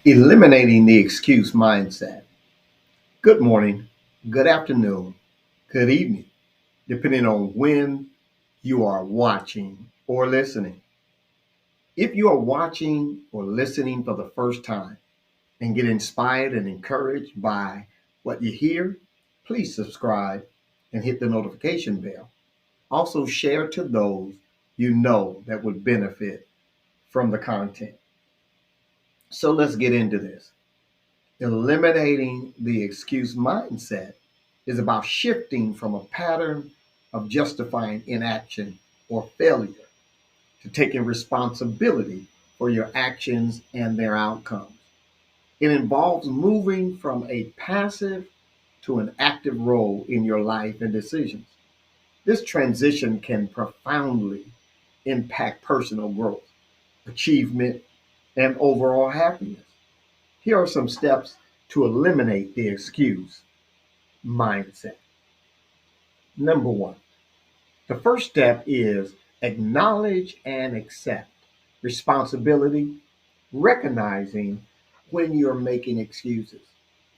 Eliminating the excuse mindset. Good morning, good afternoon, good evening, depending on when you are watching or listening. If you are watching or listening for the first time and get inspired and encouraged by what you hear, please subscribe and hit the notification bell. Also, share to those you know that would benefit from the content. So, let's get into this. Eliminating the excuse mindset is about shifting from a pattern of justifying inaction or failure to taking responsibility for your actions and their outcomes. It involves moving from a passive to an active role in your life and decisions. This transition can profoundly impact personal growth, achievement, and overall happiness. Here are some steps to eliminate the excuse mindset. Number one, the first step is acknowledge and accept responsibility, recognizing when you're making excuses.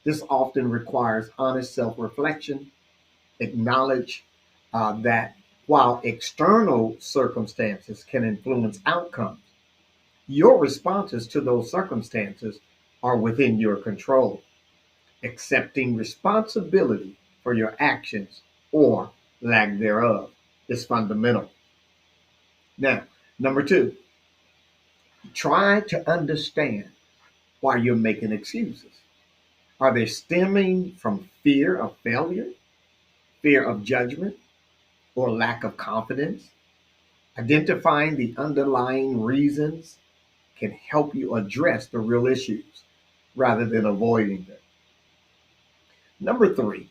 This often requires honest self reflection. Acknowledge that while external circumstances can influence outcomes, your responses to those circumstances are within your control. Accepting responsibility for your actions or lack thereof is fundamental. Now, number two, try to understand why you're making excuses. Are they stemming from fear of failure, fear of judgment, or lack of confidence? Identifying the underlying reasons can help you address the real issues rather than avoiding them. Number three,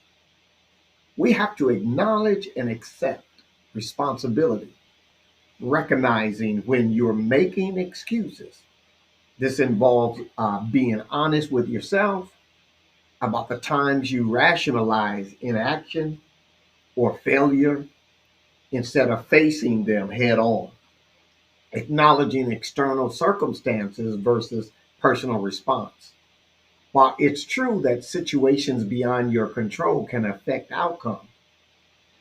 we have to acknowledge and accept responsibility, recognizing when you're making excuses. This involves being honest with yourself about the times you rationalize inaction or failure instead of facing them head on, acknowledging external circumstances versus personal response. While it's true that situations beyond your control can affect outcomes,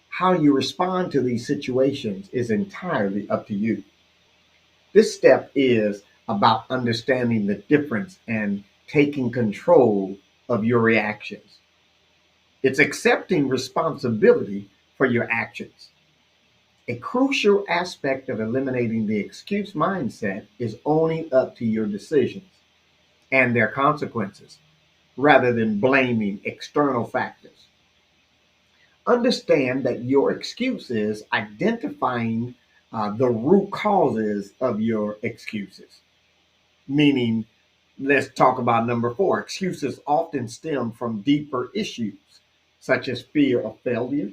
how you respond to these situations is entirely up to you. This step is about understanding the difference and taking control of your reactions. It's accepting responsibility for your actions. A crucial aspect of eliminating the excuse mindset is owning up to your decisions and their consequences rather than blaming external factors. Understand that your excuse is identifying the root causes of your excuses, meaning, let's talk about number four. Excuses often stem from deeper issues such as fear of failure,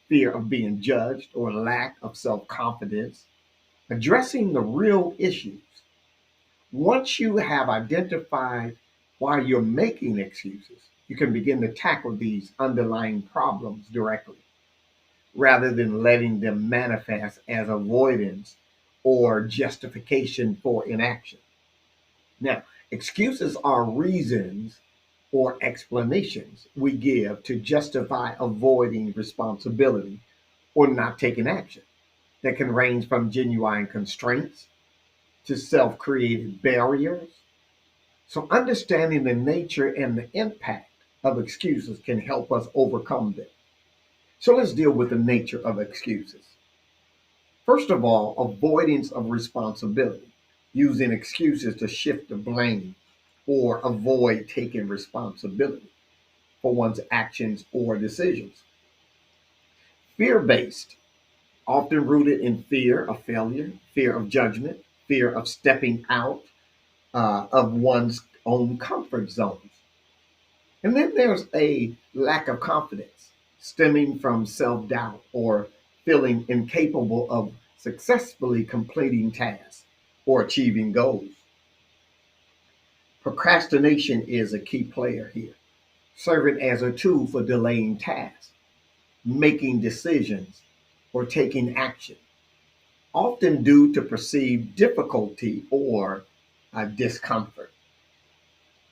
fear of being judged, or lack of self confidence. Addressing the real issues. Once you have identified why you're making excuses, you can begin to tackle these underlying problems directly rather than letting them manifest as avoidance or justification for inaction. Now, excuses are reasons or explanations we give to justify avoiding responsibility or not taking action that can range from genuine constraints to self created barriers. So, understanding the nature and the impact of excuses can help us overcome them. So, let's deal with the nature of excuses. First of all, avoidance of responsibility, using excuses to shift the blame or avoid taking responsibility for one's actions or decisions. Fear based, often rooted in fear of failure, fear of judgment, fear of stepping out of one's own comfort zones. And then there's a lack of confidence stemming from self doubt or feeling incapable of successfully completing tasks or achieving goals. Procrastination is a key player here, serving as a tool for delaying tasks, making decisions, or taking action, often due to perceived difficulty or discomfort.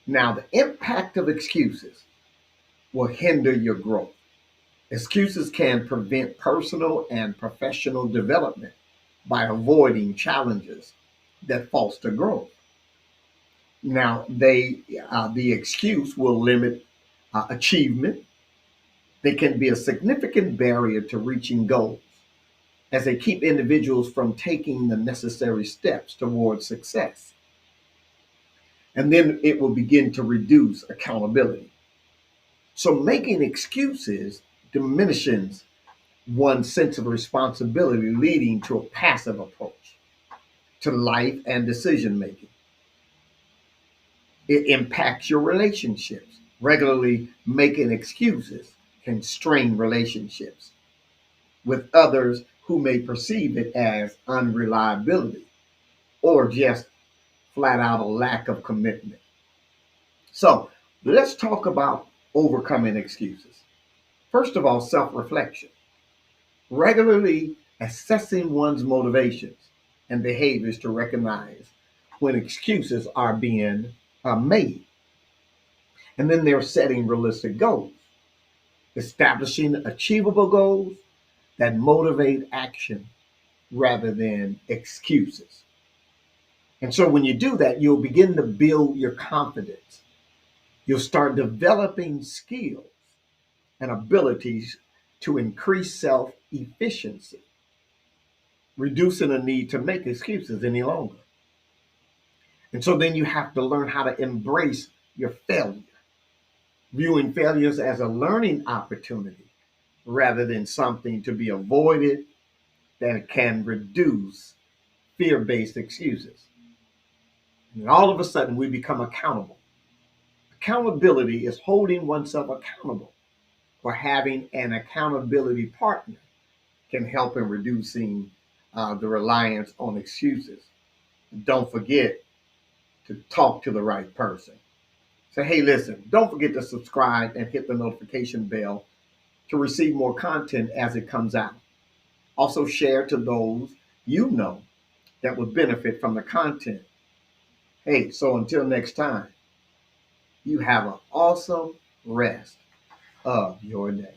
Now, the impact of excuses will hinder your growth. Excuses can prevent personal and professional development by avoiding challenges that foster growth. Now, the excuse will limit achievement. They can be a significant barrier to reaching goals as they keep individuals from taking the necessary steps towards success. And then it will begin to reduce accountability. So making excuses diminishes one's sense of responsibility, leading to a passive approach to life and decision making. It impacts your relationships. Regularly making excuses can strain relationships with others who may perceive it as unreliability or just flat out a lack of commitment. So let's talk about overcoming excuses. First of all, self reflection. Regularly assessing one's motivations and behaviors to recognize when excuses are being made. And then they're setting realistic goals, establishing achievable goals that motivate action rather than excuses. And so when you do that, you'll begin to build your confidence. You'll start developing skills and abilities to increase self efficiency, reducing the need to make excuses any longer. And so then you have to learn how to embrace your failure, viewing failures as a learning opportunity rather than something to be avoided that can reduce fear based excuses. And all of a sudden, we become accountable. Accountability is holding oneself accountable, or having an accountability partner can help in reducing the reliance on excuses. Don't forget to talk to the right person. Say, hey, listen, don't forget to subscribe and hit the notification bell to receive more content as it comes out. Also, share to those you know that would benefit from the content. Hey, so until next time, you have an awesome rest of your day.